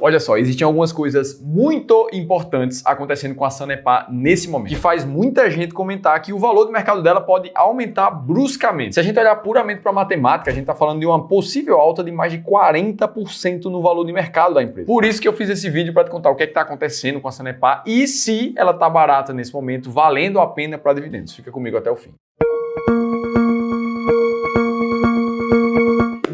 Olha só, existem algumas coisas muito importantes acontecendo com a Sanepar nesse momento, que faz muita gente comentar que o valor do mercado dela pode aumentar bruscamente. Se a gente olhar puramente para a matemática, a gente está falando de uma possível alta de mais de 40% no valor de mercado da empresa. Por isso que eu fiz esse vídeo para te contar o que é que está acontecendo com a Sanepar e se ela está barata nesse momento, valendo a pena para dividendos. Fica comigo até o fim.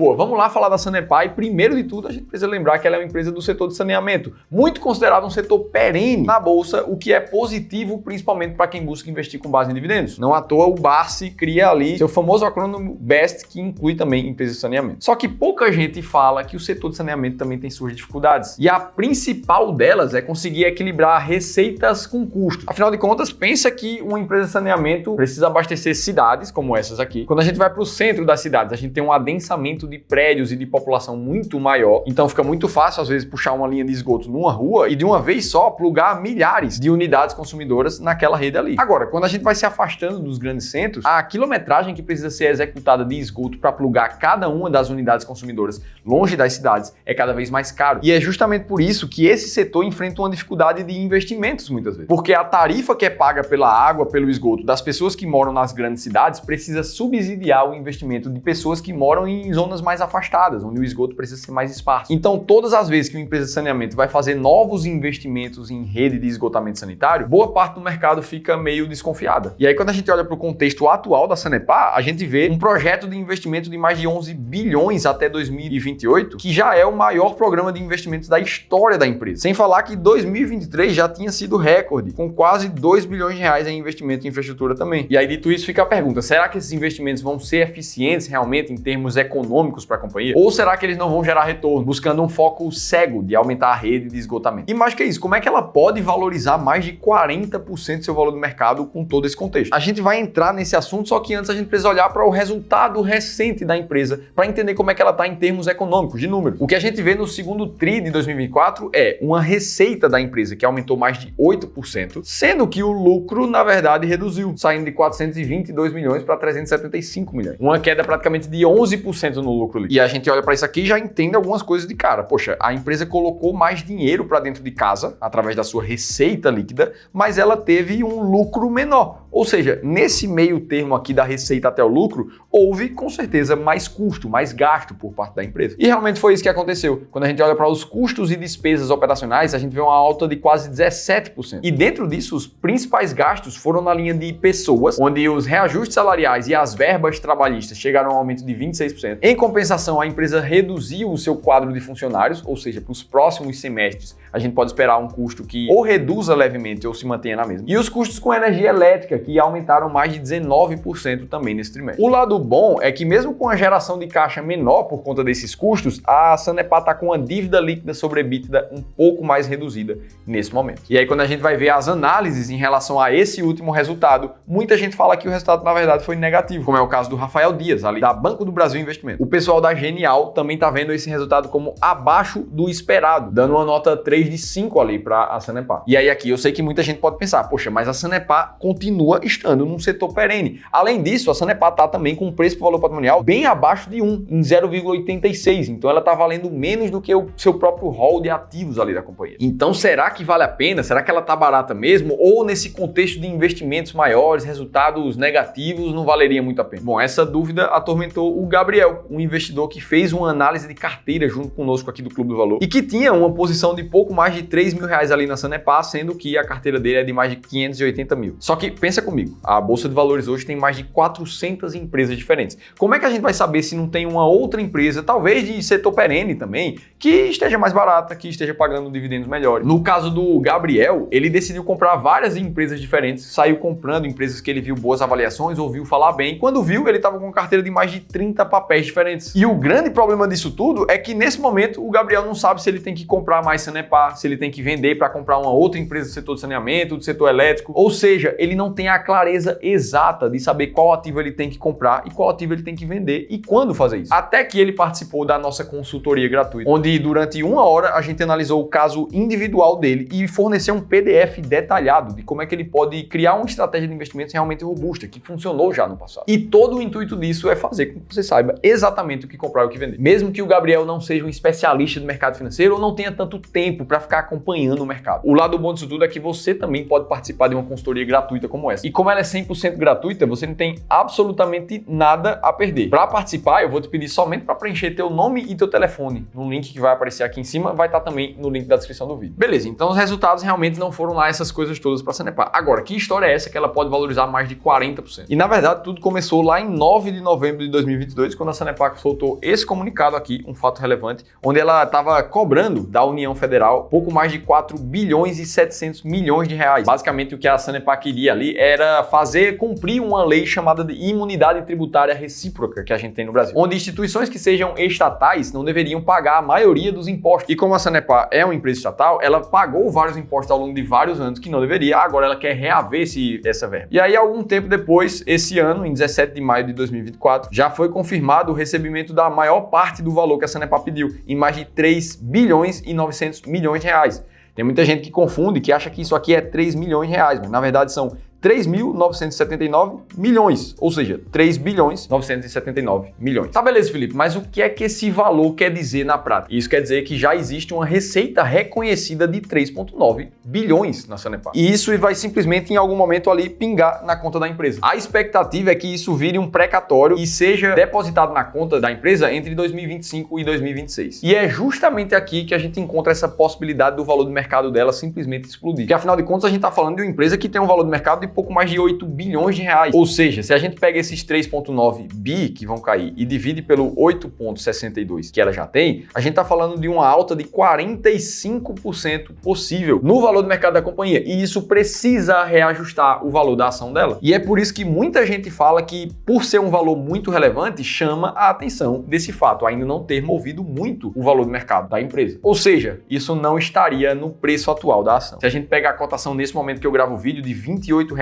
Boa, vamos lá falar da Sanepar e primeiro de tudo a gente precisa lembrar que ela é uma empresa do setor de saneamento, muito considerado um setor perene na bolsa, o que é positivo principalmente para quem busca investir com base em dividendos. Não à toa o BARC cria ali seu famoso acrônimo BEST, que inclui também empresas de saneamento. Só que pouca gente fala que o setor de saneamento também tem suas dificuldades e a principal delas é conseguir equilibrar receitas com custos. Afinal de contas, pensa que uma empresa de saneamento precisa abastecer cidades como essas aqui. Quando a gente vai para o centro das cidades, a gente tem um adensamento de prédios e de população muito maior, então fica muito fácil às vezes puxar uma linha de esgoto numa rua e de uma vez só plugar milhares de unidades consumidoras naquela rede ali. Agora, quando a gente vai se afastando dos grandes centros, a quilometragem que precisa ser executada de esgoto para plugar cada uma das unidades consumidoras longe das cidades é cada vez mais caro. E é justamente por isso que esse setor enfrenta uma dificuldade de investimentos muitas vezes, porque a tarifa que é paga pela água, pelo esgoto das pessoas que moram nas grandes cidades precisa subsidiar o investimento de pessoas que moram em zonas mais afastadas, onde o esgoto precisa ser mais esparso. Então, todas as vezes que uma empresa de saneamento vai fazer novos investimentos em rede de esgotamento sanitário, boa parte do mercado fica meio desconfiada. E aí, quando a gente olha para o contexto atual da Sanepar, a gente vê um projeto de investimento de mais de 11 bilhões até 2028, que já é o maior programa de investimentos da história da empresa. Sem falar que 2023 já tinha sido recorde, com quase 2 bilhões de reais em investimento em infraestrutura também. E aí, dito isso, fica a pergunta, será que esses investimentos vão ser eficientes realmente em termos econômicos para a companhia? Ou será que eles não vão gerar retorno, buscando um foco cego de aumentar a rede de esgotamento? E mais que isso, como é que ela pode valorizar mais de 40% do seu valor do mercado com todo esse contexto? A gente vai entrar nesse assunto, só que antes a gente precisa olhar para o resultado recente da empresa para entender como é que ela está em termos econômicos, de números. O que a gente vê no segundo TRI de 2024 é uma receita da empresa que aumentou mais de 8%, sendo que o lucro, na verdade, reduziu, saindo de 422 milhões para 375 milhões. Uma queda praticamente de 11% no lucro líquido. E a gente olha para isso aqui e já entende algumas coisas de cara. Poxa, a empresa colocou mais dinheiro para dentro de casa, através da sua receita líquida, mas ela teve um lucro menor. Ou seja, nesse meio termo aqui da receita até o lucro, houve com certeza mais custo, mais gasto por parte da empresa. E realmente foi isso que aconteceu. Quando a gente olha para os custos e despesas operacionais, a gente vê uma alta de quase 17%. E dentro disso, os principais gastos foram na linha de pessoas, onde os reajustes salariais e as verbas trabalhistas chegaram a um aumento de 26%. Em compensação, a empresa reduziu o seu quadro de funcionários, ou seja, para os próximos semestres, a gente pode esperar um custo que ou reduza levemente ou se mantenha na mesma. E os custos com energia elétrica, que aumentaram mais de 19% também nesse trimestre. O lado bom é que mesmo com a geração de caixa menor por conta desses custos, a Sanepar está com a dívida líquida sobre EBITDA um pouco mais reduzida nesse momento. E aí quando a gente vai ver as análises em relação a esse último resultado, muita gente fala que o resultado na verdade foi negativo, como é o caso do Rafael Dias, ali da Banco do Brasil Investimento. O pessoal da Genial também está vendo esse resultado como abaixo do esperado, dando uma nota 3 de 5 ali para a Sanepar. E aí aqui eu sei que muita gente pode pensar, poxa, mas a Sanepar continua estando num setor perene. Além disso, a Sanepar está também com um preço por valor patrimonial bem abaixo de 1, em 0,86. Então ela está valendo menos do que o seu próprio rol de ativos ali da companhia. Então será que vale a pena? Será que ela está barata mesmo? Ou nesse contexto de investimentos maiores, resultados negativos, não valeria muito a pena? Bom, essa dúvida atormentou o Gabriel, um investidor que fez uma análise de carteira junto conosco aqui do Clube do Valor e que tinha uma posição de pouco mais de 3 mil reais ali na Sanepar, sendo que a carteira dele é de mais de 580 mil. Só que pensa comigo, a Bolsa de Valores hoje tem mais de 400 empresas diferentes. Como é que a gente vai saber se não tem uma outra empresa, talvez de setor perene também, que esteja mais barata, que esteja pagando dividendos melhores? No caso do Gabriel, ele decidiu comprar várias empresas diferentes, saiu comprando empresas que ele viu boas avaliações, ouviu falar bem. Quando viu, ele estava com uma carteira de mais de 30 papéis diferentes. E o grande problema disso tudo é que nesse momento o Gabriel não sabe se ele tem que comprar mais Sanepar Sanepar, se ele tem que vender para comprar uma outra empresa do setor de saneamento, do setor elétrico. Ou seja, ele não tem a clareza exata de saber qual ativo ele tem que comprar e qual ativo ele tem que vender e quando fazer isso. Até que ele participou da nossa consultoria gratuita, onde durante 1 hora a gente analisou o caso individual dele e forneceu um PDF detalhado de como é que ele pode criar uma estratégia de investimentos realmente robusta, que funcionou já no passado. E todo o intuito disso é fazer com que você saiba exatamente o que comprar e o que vender. Mesmo que o Gabriel não seja um especialista do mercado financeiro ou não tenha tanto tempo para ficar acompanhando o mercado. O lado bom disso tudo é que você também pode participar de uma consultoria gratuita como essa. E como ela é 100% gratuita, você não tem absolutamente nada a perder. Para participar, eu vou te pedir somente para preencher teu nome e teu telefone no link que vai aparecer aqui em cima, vai estar também no link da descrição do vídeo. Beleza, então os resultados realmente não foram lá essas coisas todas para a Sanepar. Agora, que história é essa que ela pode valorizar mais de 40%? E na verdade, tudo começou lá em 9 de novembro de 2022, quando a Sanepar soltou esse comunicado aqui, um fato relevante, onde ela estava cobrando da União Federal pouco mais de 4 bilhões e 700 milhões de reais. Basicamente, o que a Sanepar queria ali era fazer cumprir uma lei chamada de imunidade tributária recíproca que a gente tem no Brasil, onde instituições que sejam estatais não deveriam pagar a maioria dos impostos. E como a Sanepar é uma empresa estatal, ela pagou vários impostos ao longo de vários anos que não deveria, agora ela quer reaver essa verba. E aí, algum tempo depois, esse ano, em 17 de maio de 2024, já foi confirmado o recebimento da maior parte do valor que a Sanepar pediu, em mais de 3 bilhões e 900 milhões de reais. Tem muita gente que confunde, que acha que isso aqui é 3 milhões de reais, mas na verdade são 3.979 milhões, ou seja, 3 bilhões 979 milhões. Tá, beleza, Felipe, mas o que é que esse valor quer dizer na prática? Isso quer dizer que já existe uma receita reconhecida de 3,9 bilhões na Sanepar. E isso vai simplesmente em algum momento ali pingar na conta da empresa. A expectativa é que isso vire um precatório e seja depositado na conta da empresa entre 2025 e 2026. E é justamente aqui que a gente encontra essa possibilidade do valor de mercado dela simplesmente explodir. Porque afinal de contas a gente está falando de uma empresa que tem um valor de mercado de pouco mais de 8 bilhões de reais. Ou seja, se a gente pega esses 3,9 bi que vão cair e divide pelo 8,62 que ela já tem, a gente está falando de uma alta de 45% possível no valor do mercado da companhia. E isso precisa reajustar o valor da ação dela. E é por isso que muita gente fala que, por ser um valor muito relevante, chama a atenção desse fato, ainda não ter movido muito o valor do mercado da empresa. Ou seja, isso não estaria no preço atual da ação. Se a gente pegar a cotação nesse momento que eu gravo o vídeo de R$ 28,91,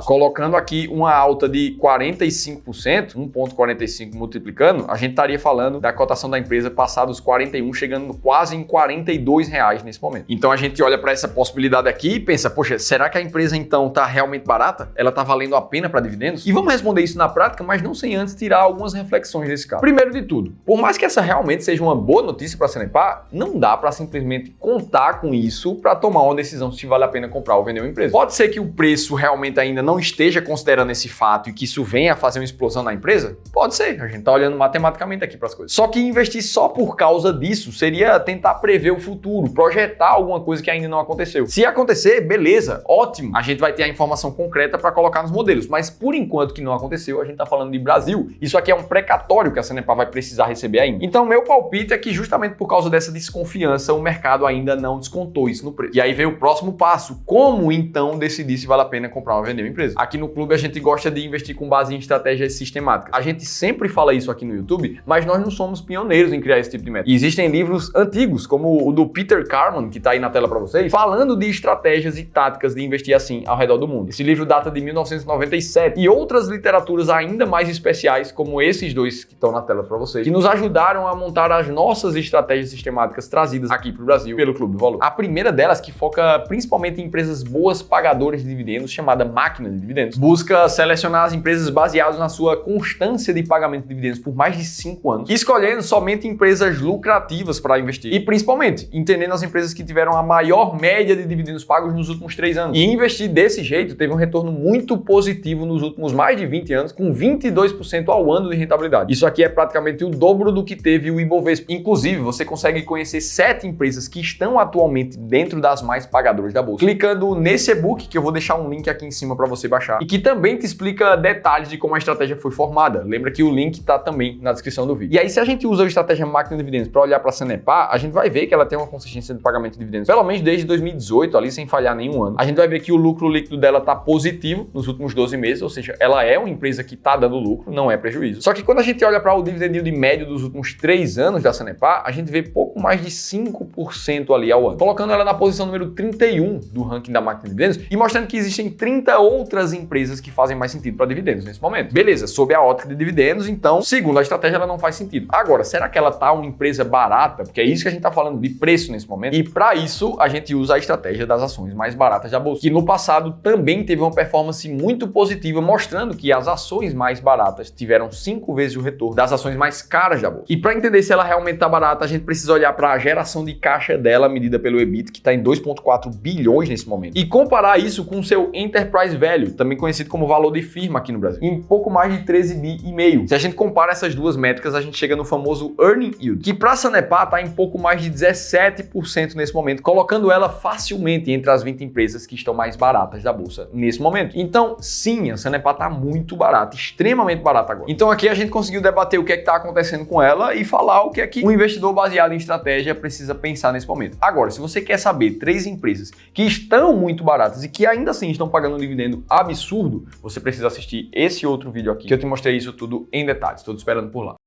colocando aqui uma alta de 45%, 1,45 multiplicando, a gente estaria falando da cotação da empresa passar dos 41, chegando quase em R$ 42 nesse momento. Então a gente olha para essa possibilidade aqui e pensa, poxa, será que a empresa então está realmente barata? Ela está valendo a pena para dividendos? E vamos responder isso na prática, mas não sem antes tirar algumas reflexões desse caso. Primeiro de tudo, por mais que essa realmente seja uma boa notícia para a Sanepar, não dá para simplesmente contar com isso para tomar uma decisão se vale a pena comprar ou vender uma empresa. Pode ser que o preço realmente ainda não esteja considerando esse fato e que isso venha a fazer uma explosão na empresa? Pode ser, a gente tá olhando matematicamente aqui para as coisas. Só que investir só por causa disso seria tentar prever o futuro, projetar alguma coisa que ainda não aconteceu. Se acontecer, beleza, ótimo, a gente vai ter a informação concreta para colocar nos modelos, mas por enquanto que não aconteceu, a gente tá falando de Brasil. Isso aqui é um precatório que a Sanepar vai precisar receber ainda. Então, meu palpite é que justamente por causa dessa desconfiança, o mercado ainda não descontou isso no preço. E aí veio o próximo passo, como então decidir se vale a pena comprar ou vender uma empresa? Aqui no clube a gente gosta de investir com base em estratégias sistemáticas. A gente sempre fala isso aqui no YouTube, mas nós não somos pioneiros em criar esse tipo de método. E existem livros antigos, como o do Peter Carman, que está aí na tela para vocês, falando de estratégias e táticas de investir assim ao redor do mundo. Esse livro data de 1997 e outras literaturas ainda mais especiais, como esses dois que estão na tela para vocês, que nos ajudaram a montar as nossas estratégias sistemáticas trazidas aqui para o Brasil pelo Clube do Valor. A primeira delas, que foca principalmente em empresas boas pagadoras de dividendos, chamada Máquina de Dividendos, busca selecionar as empresas baseadas na sua constância de pagamento de dividendos por mais de 5 anos, escolhendo somente empresas lucrativas para investir e principalmente entendendo as empresas que tiveram a maior média de dividendos pagos nos últimos 3 anos. E investir desse jeito teve um retorno muito positivo nos últimos mais de 20 anos, com 22% ao ano de rentabilidade. Isso aqui é praticamente o dobro do que teve o Ibovespa. Inclusive, você consegue conhecer 7 empresas que estão atualmente dentro das mais pagadoras da bolsa. Clicando nesse e-book que eu vou deixar deixar um link aqui em cima para você baixar e que também te explica detalhes de como a estratégia foi formada. Lembra que o link tá também na descrição do vídeo. E aí, se a gente usa a estratégia máquina de dividendos para olhar para a Sanepar, a gente vai ver que ela tem uma consistência de pagamento de dividendos, pelo menos desde 2018, ali sem falhar nenhum ano. A gente vai ver que o lucro líquido dela tá positivo nos últimos 12 meses, ou seja, ela é uma empresa que tá dando lucro, não é prejuízo. Só que quando a gente olha para o dividend yield médio dos últimos 3 anos da Sanepar, a gente vê pouco mais de 5% ali ao ano, colocando ela na posição número 31 do ranking da máquina de dividendos e mostrando que existem 30 outras empresas que fazem mais sentido para dividendos nesse momento. Beleza, sob a ótica de dividendos, então, segundo a estratégia, ela não faz sentido. Agora, será que ela tá uma empresa barata? Porque é isso que a gente tá falando de preço nesse momento. E para isso, a gente usa a estratégia das ações mais baratas da bolsa, que no passado também teve uma performance muito positiva, mostrando que as ações mais baratas tiveram 5 vezes o retorno das ações mais caras da bolsa. E para entender se ela realmente tá barata, a gente precisa olhar para a geração de caixa dela medida pelo EBIT, que está em 2,4 bilhões nesse momento, e comparar isso com o seu Enterprise Value, também conhecido como valor de firma aqui no Brasil, em pouco mais de 13 bi e meio. Se a gente compara essas duas métricas, a gente chega no famoso Earning Yield, que para a Sanepar está em pouco mais de 17% nesse momento, colocando ela facilmente entre as 20 empresas que estão mais baratas da bolsa nesse momento. Então, sim, a Sanepar está muito barata, extremamente barata agora. Então aqui a gente conseguiu debater o que é que está acontecendo com ela e falar o que é que um investidor baseado em estratégia precisa pensar nesse momento. Agora, se você quer saber 3 empresas que estão muito baratas e que ainda assim estão pagando um dividendo absurdo, você precisa assistir esse outro vídeo aqui, que eu te mostrei isso tudo em detalhes. Estou te esperando por lá.